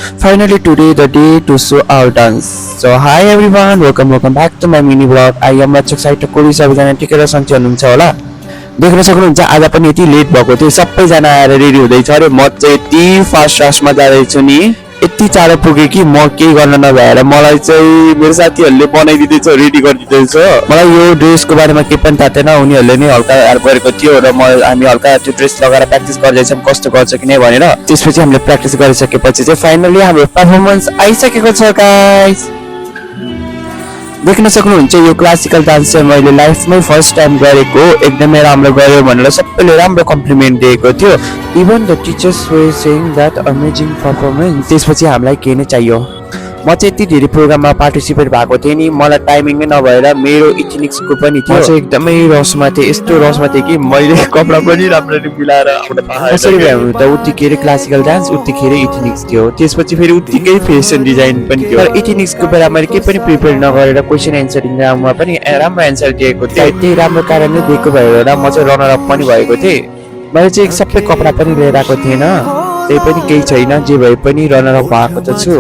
Finally today the day to show our dance. So hi everyone, welcome back to my mini vlog. I am much excited कोही सबैजना टिकेर सन्चै हुनुहुन्छ होला। देख्न सक्नुहुन्छ आज पनि यति लेट भएको थियो, सबैजना आएर रेडी हुँदैछ अरे। म चाहिँ यति फास्टमा जाँदैछु नि, यति चाँडो पुगे कि म केही गर्न नभएर मलाई चाहिँ मेरो साथीहरूले बनाइदिँदैछ, रेडी गरिदिँदैछ। मलाई यो ड्रेसको बारेमा केही पनि थाहा थिएन, उनीहरूले नै हल्का गरेको थियो र हामी हल्का त्यो ड्रेस लगाएर प्र्याक्टिस गर्दैछौँ कस्तो गर्छ कि नै भनेर। त्यसपछि हामीले प्र्याक्टिस गरिसकेपछि चाहिँ फाइनली हाम्रो पर्फर्मेन्स आइसकेको छ गाइस। देख्न सक्नुहुन्छ यो क्लासिकल डान्स चाहिँ मैले लाइफमै फर्स्ट टाइम गरेको, एकदमै राम्रो गर्यो भनेर सबैले राम्रो कम्प्लिमेन्ट दिएको थियो। Even the teachers were saying that amazing performance. त्यसपछि हामीलाई के नै चाहियो। म चाहिँ यति धेरै प्रोग्राममा पार्टिसिपेट भएको थिएँ नि, मलाई टाइमिङै नभएर मेरो इथिनिक्सको पनि थियो। म चाहिँ एकदमै रसमा थिएँ, यस्तो रसमा थिएँ कि मैले कपडा पनि राम्ररी मिलाएर कसरी भयो त उत्तिकै क्लासिकल डान्स उत्तिकै इथिनिक्स थियो। त्यसपछि फेरि उत्तिकै फेसन डिजाइन पनि थियो। तर इथिनिक्सको बेला मैले केही पनि प्रिपेयर नगरेर क्वेसन एन्सरिङ राउन्डमा पनि राम्रो एन्सर दिएको थिएँ। त्यही राम्रो कारणले दिएको भएर म चाहिँ रनर अप पनि भएको थिएँ। मैले चाहिँ सबै कपडा पनि लिएर आएको थिएन, त्यही पनि केही छैन, जे भए पनि रनर अप भएको त छु।